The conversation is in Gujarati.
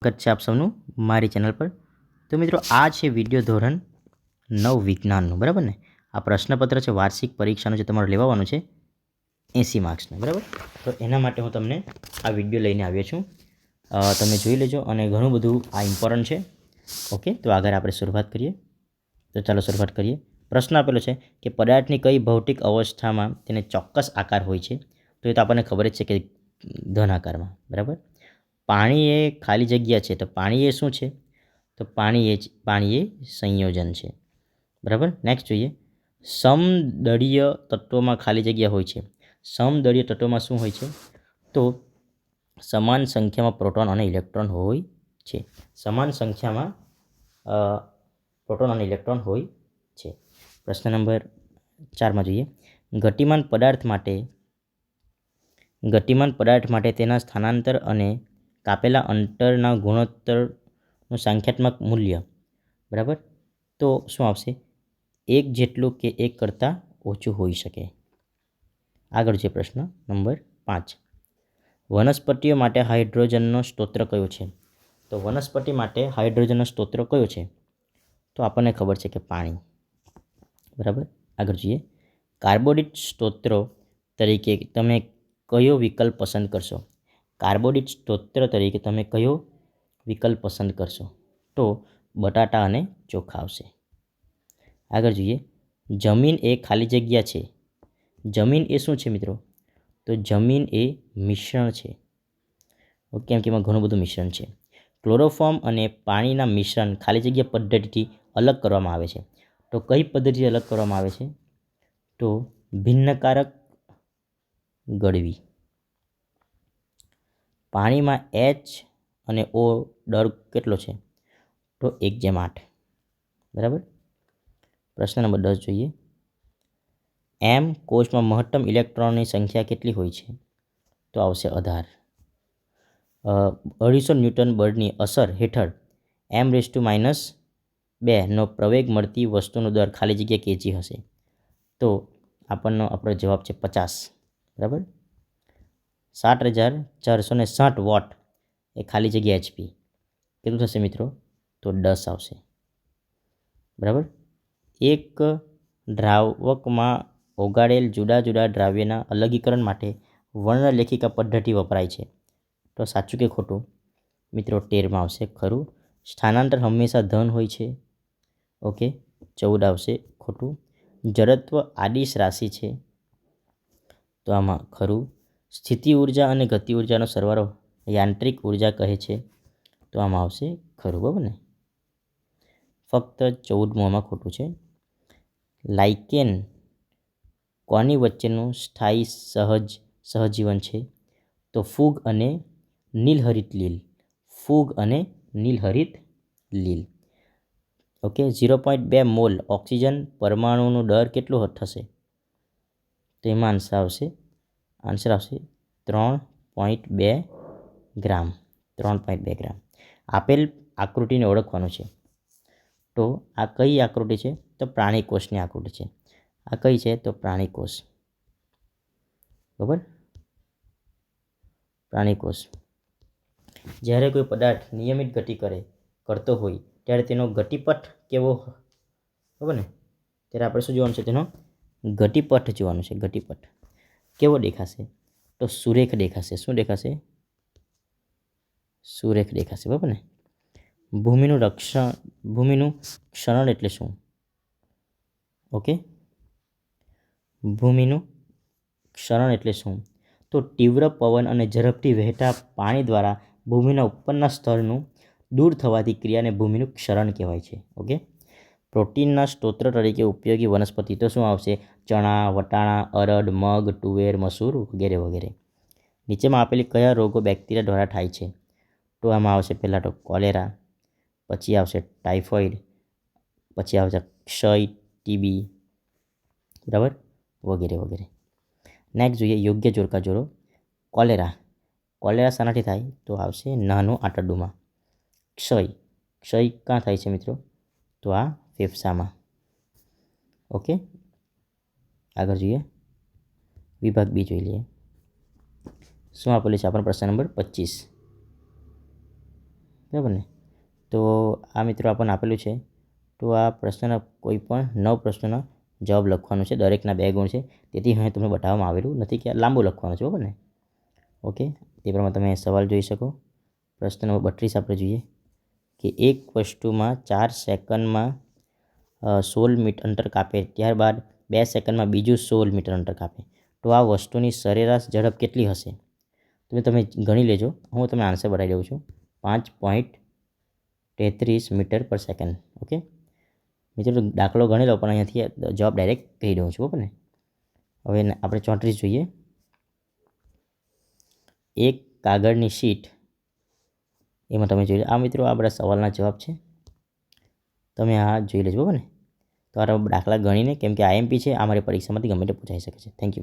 સ્વાગત છે આપ સૌનું મારી ચેનલ પર। તો મિત્રો આ છે વિડીયો ધોરણ 9 વિજ્ઞાનનું, બરાબર ને। આ પ્રશ્નપત્ર છે વાર્ષિક પરીક્ષાનું જે તમારે લેવાનું છે 80 માર્ક્સનું, બરાબર। તો એના માટે હું તમને આ વિડીયો લઈને આવ્યો છું, તમે જોઈ લેજો અને ઘણું બધું આ ઇમ્પોર્ટન્ટ છે। ઓકે, તો આગળ આપણે શરૂઆત કરીએ। તો ચાલો શરૂઆત કરીએ। પ્રશ્ન આપેલો છે કે પદાર્થની કઈ ભૌતિક અવસ્થામાં તેને ચોક્કસ આકાર હોય છે? તો એ તો આપણને ખબર જ છે કે ધન આકારમાં, બરાબર। પાણી એ ખાલી જગ્યા છે, તો પાણી એ શું છે? તો પાણી એ સંયોજન છે, બરાબર। નેક્સ્ટ જોઈએ, સમદળીય તત્વોમાં ખાલી જગ્યા હોય છે। સમદળીય તત્વોમાં શું હોય છે? તો સમાન સંખ્યામાં પ્રોટોન અને ઇલેક્ટ્રોન હોય છે। સમાન સંખ્યામાં પ્રોટોન અને ઇલેક્ટ્રોન હોય છે। પ્રશ્ન નંબર 4માં જોઈએ, ગતિમાન પદાર્થ માટે તેના સ્થાનાંતર અને કાપેલા અંતરના ગુણોત્તરનું સંખ્યાત્મક મૂલ્ય, બરાબર। તો શું આવશે? 1 જેટલું કે 1 કરતાં ઓછું હોઈ શકે। આગળ છે પ્રશ્ન નંબર 5, વનસ્પતિઓ માટે હાઇડ્રોજનનો સ્ત્રોત કયો છે? તો વનસ્પતિ માટે હાઇડ્રોજનનો સ્ત્રોત કયો છે? તો આપણને ખબર છે કે પાણી, બરાબર। આગળ જોઈએ, કાર્બોદિત સ્ત્રોત તરીકે તમે કયો વિકલ્પ પસંદ કરશો? કાર્બોદિત સ્ત્રોત તરીકે તમે કયો વિકલ્પ પસંદ કરશો? તો બટાટા અને ચોખા આવશે। આગળ જોઈએ, જમીન એ ખાલી જગ્યા છે। જમીન એ શું છે મિત્રો? તો જમીન એ મિશ્રણ છે, ઓકે, કેમ કે એમાં ઘણું બધું મિશ્રણ છે। ક્લોરોફોર્મ અને પાણીના મિશ્રણ ખાલી જગ્યા પદ્ધતિથી અલગ કરવામાં આવે છે। તો કઈ પદ્ધતિ અલગ કરવામાં આવે છે? તો ભિન્નકારક ગળવી। પાણીમાં H અને O દર કેટલો છે? તો 1:8, બરાબર। પ્રશ્ન નંબર 10 જોઈએ, M કોષમાં મહત્તમ ઇલેક્ટ્રોનની સંખ્યા કેટલી હોય છે? તો આવશે 18। 250 ન્યૂટન બળની અસર હેઠળ M-2 નો પ્રવેગ મળતી વસ્તુનો દર ખાલી જગ્યા કેજી હશે? તો આપણો જવાબ છે 50, બરાબર। 7,460 વોટ એ ખાલી જગ્યા HP કેટલું થશે મિત્રો? તો 10 આવશે, બરાબર। એક દ્રાવકમાં ઓગાળેલ જુદા જુદા દ્રાવ્યના અલગીકરણ માટે વર્ણલેખિકા પદ્ધતિ વપરાય છે। તો સાચું કે ખોટું? મિત્રો 13માં આવશે ખરું। સ્થાનાંતર હંમેશા ધન હોય છે, ઓકે, 14 આવશે ખોટું। જડત્વ આદિશ રાશિ છે, તો આમાં ખરું। સ્થિતિ ઉર્જા અને ગતિ ઉર્જાનો સરવાળો યાંત્રિક ઉર્જા કહે છે, તો આમાં આવશે ખરું, બરાબર ને। ફક્ત 14મું આમાં ખોટું છે। લાઇકેન કોની વચ્ચેનું સ્થાયી સહજીવન છે? તો ફૂગ અને નીલહરિત લીલ। ફૂગ અને નીલહરિત લીલ, ઓકે। 0.2 મોલ ઓક્સિજન પરમાણુનો દર કેટલો થશે? તો એમાં આન્સર આવશે 3.2 ગ્રામ। 3.2 ગ્રામ। આપેલ આકૃતિને ઓળખવાનું છે, તો આ કઈ આકૃતિ છે? તો પ્રાણીકોષની આકૃતિ છે। આ કઈ છે? તો પ્રાણીકોષ, બરાબર, પ્રાણીકોષ। જ્યારે કોઈ પદાર્થ નિયમિત ગતિ કરતો હોય ત્યારે તેનો ગતિપથ કેવો, બરાબર ને? ત્યારે આપણે શું જોવાનું છે? તેનો ગતિપથ જોવાનું છે। ગતિપથ કેવો દેખાશે? તો સુરેખ દેખાશે। શું દેખાશે? સુરેખ દેખાશે, બરાબર ને? ભૂમિનું ક્ષરણ એટલે શું? ઓકે, ભૂમિનું ક્ષરણ એટલે શું? તો તીવ્ર પવન અને ઝડપથી વહેતા પાણી દ્વારા ભૂમિના ઉપરના સ્તરનું દૂર થવાથી ક્રિયાને ભૂમિનું ક્ષરણ કહેવાય છે, ઓકે। પ્રોટીનના સ્ત્રોત તરીકે ઉપયોગી વનસ્પતિ તો શું આવશે? ચણા, વટાણા, અડદ, મગ, તુવેર, મસૂર વગેરે વગેરે। નીચેમાં આપેલી કયા રોગો બેક્ટેરિયા દ્વારા થાય છે? તો આમાં આવશે પહેલાં તો કોલેરા, પછી આવશે ટાઇફોઇડ, પછી આવશે ક્ષય, TB, બરાબર, વગેરે વગેરે। નેક્સ્ટ જોઈએ, યોગ્ય જોડકા જોડો। કોલેરા શાનાથી થાય? તો આવશે નાનું આંતરડુંમાં। ક્ષય ક્યાં થાય છે મિત્રો? તો આ ફેફસામાં, ઓકે। આગળ જોઈએ, વિભાગ બી જોઈ લઈએ શું આપેલું છે આપણને। પ્રશ્ન નંબર 25, બરાબર ને? તો આ મિત્રો આપણને આપેલું છે. તો આ પ્રશ્નના કોઈ પણ 9 પ્રશ્નોના જવાબ લખવાનો છે. દરેકના 2 ગુણ છે. તેથી અહીં તમને બતાવવામાં આવેલું નથી કે લાંબુ લખવાનું છે. બરાબર ને? ઓકે, તે પ્રમાણે તમે સવાલ જોઈ શકો. પ્રશ્ન નંબર 32 આપણે જોઈએ કે એક વસ્તુમાં 4 સેકન્ડમાં 16 મીટર અંતર કાપે, ત્યારબાદ 2 સેકન્ડમાં બીજું 16 મીટર અંતર કાપે, તો આ વસ્તુની સરેરાશ ઝડપ કેટલી હશે? તમે ગણી લેજો. હું તમને આન્સર બતાવી દઉં છું. 5.33 મીટર પર સેકન્ડ. ઓકે મિત્રો, દાખલો ગણી લો, પણ અહીંયાથી જવાબ ડાયરેક્ટ કહી દઉં છું. બરાબર ને? હવે આપણે 34 જોઈએ. એક કાગળની શીટ, એમાં તમે જોઈ લો. આ મિત્રો આ બધા સવાલના જવાબ છે. તમે આ જોઈ લેજો. બરાબર ને? તો આ દાખલા ગણીને, કેમ કે IMP છે, આ મારી પરીક્ષામાંથી ગમે તે પૂછાઈ શકે છે. Thank you.